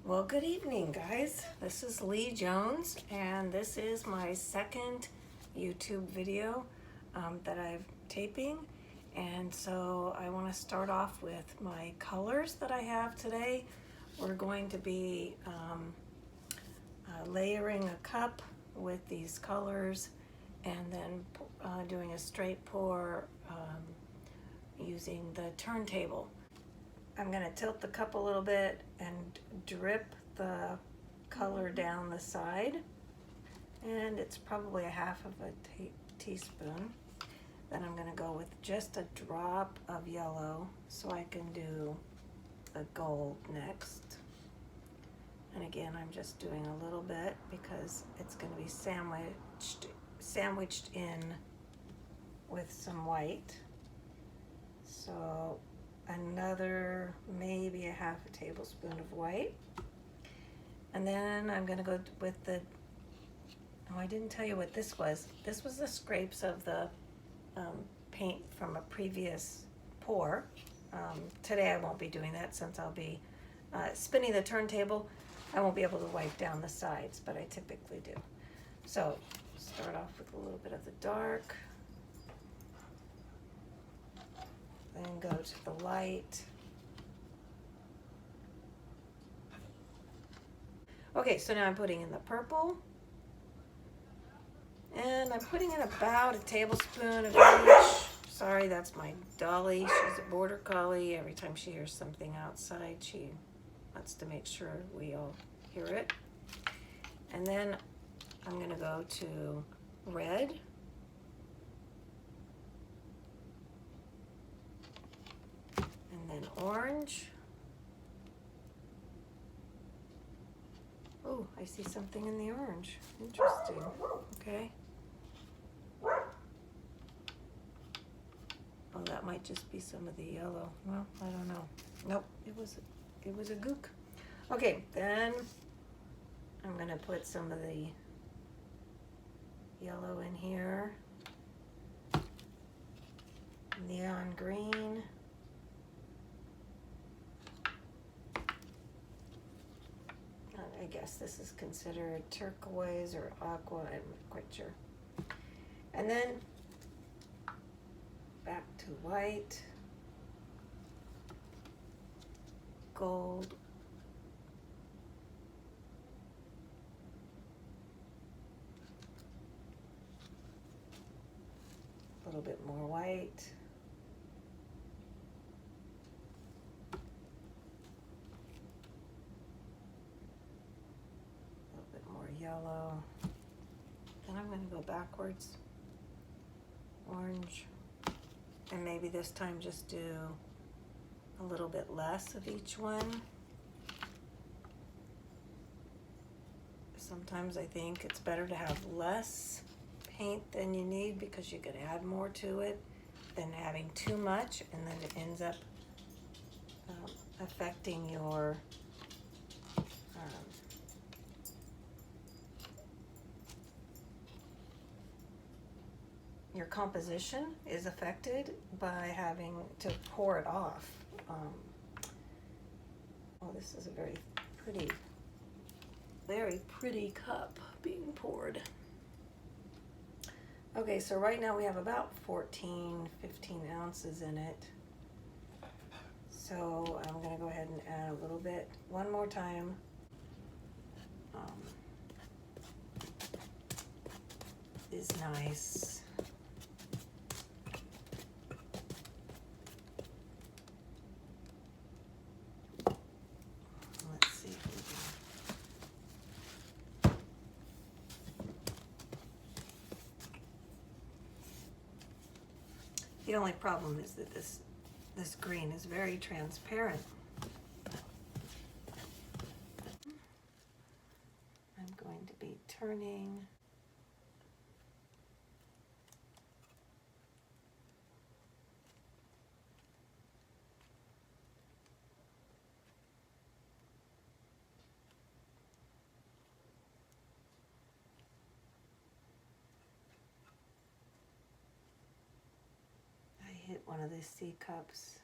Well, good evening, guys. This is Lee Jones, and this is my second YouTube video that I'm taping. And so I want to start off with my colors that I have today. We're going to be layering a cup with these colors and then doing a straight pour using the turntable. I'm going to tilt the cup a little bit and drip the color down the side, and it's probably a half of a teaspoon. Then I'm going to go with just a drop of yellow so I can do the gold next. And again, I'm just doing a little bit because it's going to be sandwiched in with some white. So another maybe a half a tablespoon of white, and then I'm going to go with the, oh, I didn't tell you what this was. This was the scrapes of the paint from a previous pour. Today I won't be doing that since I'll be spinning the turntable. I won't be able to wipe down the sides, but I typically do. So start off with a little bit of the dark, then go to the light. Okay, so now I'm putting in the purple, and I'm putting in about a tablespoon of each. Sorry, that's my Dolly. She's a border collie. Every time she hears something outside, she wants to make sure we all hear it. And then I'm going to go to red. And then orange. Oh, I see something in the orange. Interesting. Okay. Oh, that might just be some of the yellow. Well, I don't know. Nope, it was a gook. Okay, then I'm going to put some of the yellow in here. Neon green. I guess this is considered turquoise or aqua, I'm not quite sure. And then back to white, gold, a little bit more white, yellow. Then I'm going to go backwards. Orange. And maybe this time just do a little bit less of each one. Sometimes I think it's better to have less paint than you need because you could add more to it than having too much, and then it ends up affecting your composition is affected by having to pour it off. Oh, this is a very pretty cup being poured. Okay, so right now we have about 15 ounces in it. So I'm going to go ahead and add a little bit one more time. Is nice. The only problem is that this green is very transparent. I'm going to be turning. Hit one of the C cups.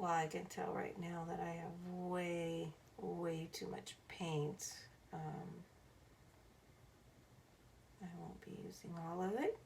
Well, I can tell right now that I have way too much paint. I won't be using all of it.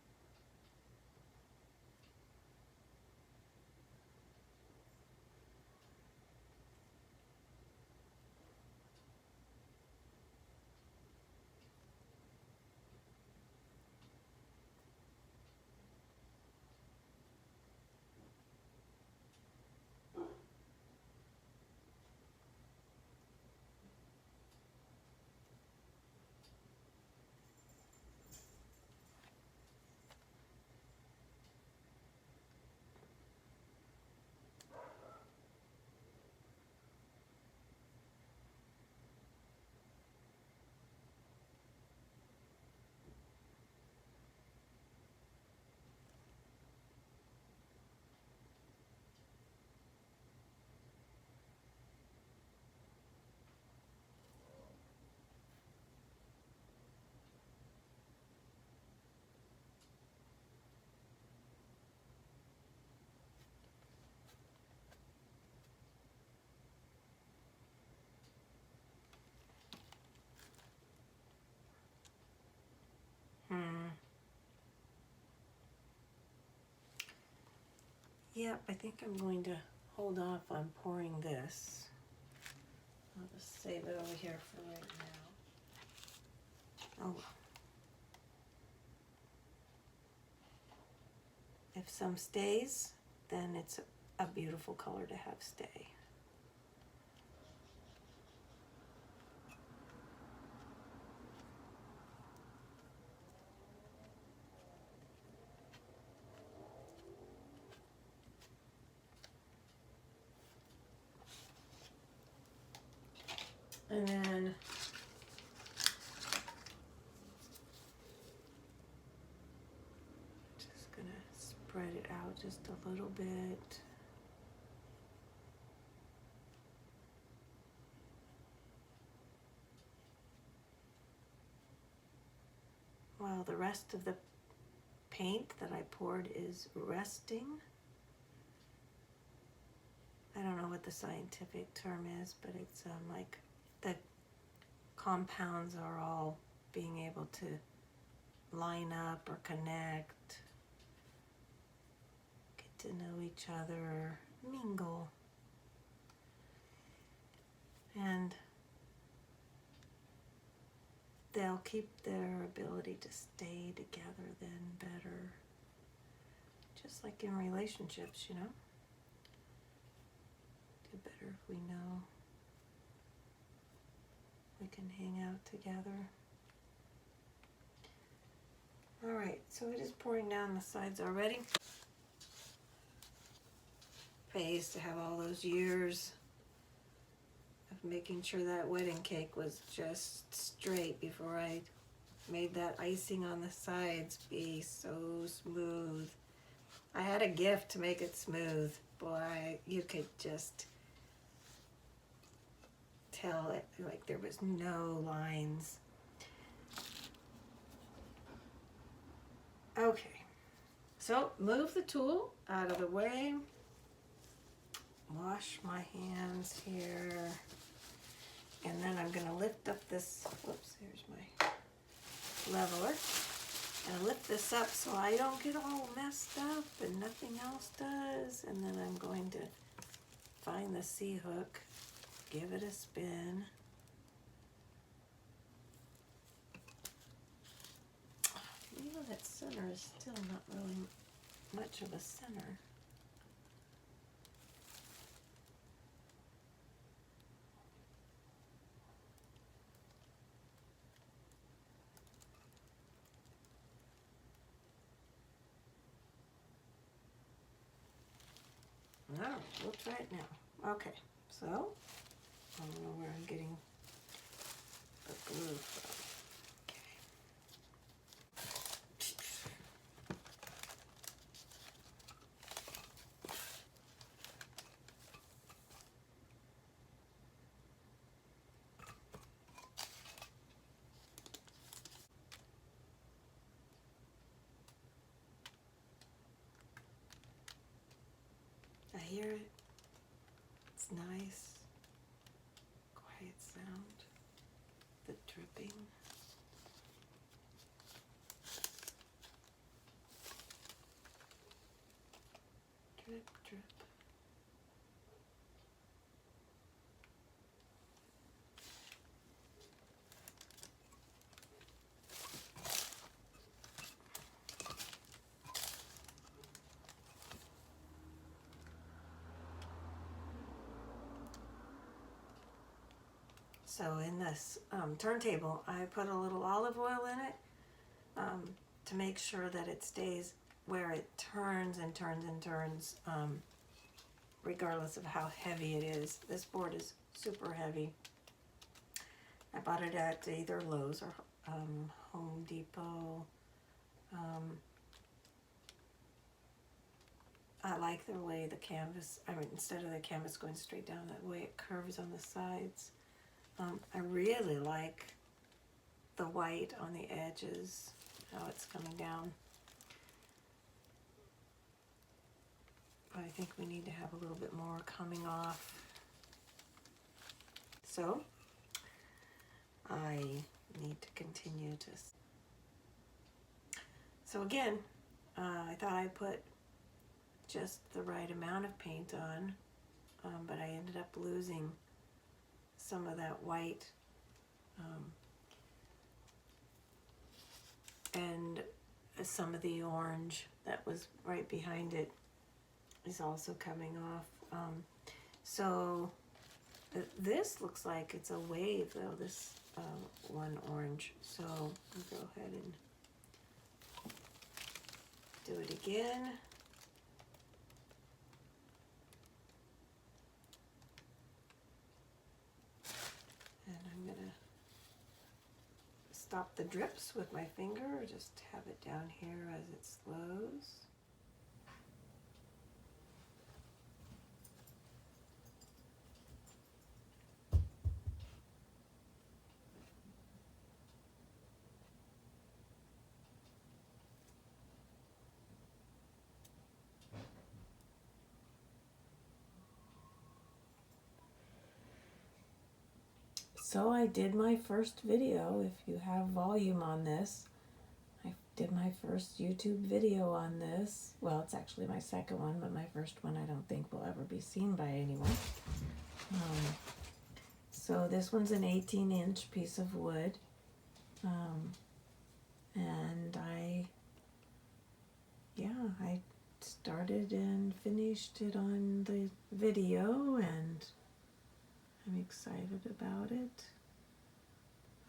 Yep, I think I'm going to hold off on pouring this. I'll just save it over here for right now. Oh well. If some stays, then it's a beautiful color to have stay. And then just gonna spread it out just a little bit. While the rest of the paint that I poured is resting. I don't know what the scientific term is, but it's like the compounds are all being able to line up or connect, get to know each other, mingle. And they'll keep their ability to stay together then better. Just like in relationships, you know? Do better if we know we can hang out together. All right, so it is pouring down the sides already. Pays to have all those years of making sure that wedding cake was just straight before I made that icing on the sides be so smooth. I had a gift to make it smooth. Boy, you could just tell it like there was no lines. Okay, so move the tool out of the way. Wash my hands here. And then I'm gonna lift up this, whoops, here's my leveler. And lift this up so I don't get all messed up and nothing else does. And then I'm going to find the C-hook, give it a spin. You know, that center is still not really much of a center. No, we'll try it now. Okay, so I don't know where I'm getting the glue from. I hear it. nice, quiet sound, the dripping. Drip, drip. So in this turntable, I put a little olive oil in it to make sure that it stays where it turns and turns and turns, regardless of how heavy it is. This board is super heavy. I bought it at either Lowe's or Home Depot. I like the way the canvas, instead of the canvas going straight down, that way it curves on the sides. I really like the white on the edges, how it's coming down. But I think we need to have a little bit more coming off. So I need to continue to. So again, I thought I put just the right amount of paint on, but I ended up losing some of that white, and some of the orange that was right behind it is also coming off. So this looks like it's a wave though, this one orange. So I'll go ahead and do it again. And I'm gonna stop the drips with my finger, or just have it down here as it slows. So I did my first video. If you have volume on this, I did my first YouTube video on this. Well, it's actually my second one, but my first one I don't think will ever be seen by anyone. So this one's an 18-inch piece of wood. And I started and finished it on the video, and I'm excited about it.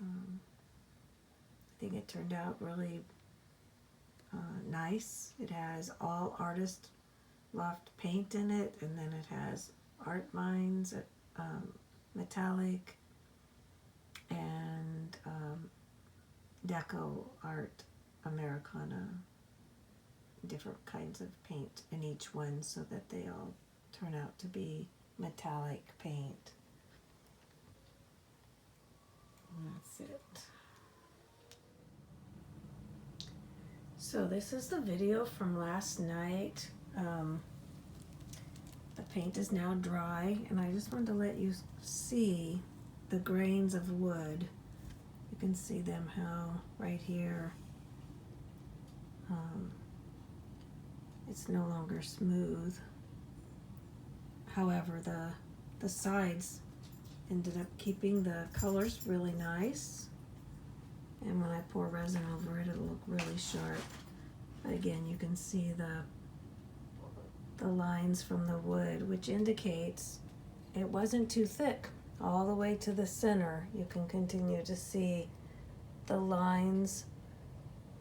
I think it turned out really nice. It has all Artist Loft paint in it, and then it has Art Minds, metallic, and Deco Art Americana. Different kinds of paint in each one, so that they all turn out to be metallic paint. That's it. So this is the video from last night. The paint is now dry, and I just wanted to let you see the grains of wood. You can see them how right here it's no longer smooth. However, the sides ended up keeping the colors really nice, and when I pour resin over it, it'll look really sharp. But again, you can see the lines from the wood, which indicates it wasn't too thick. All the way to the center, you can continue to see the lines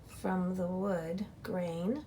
from the wood grain.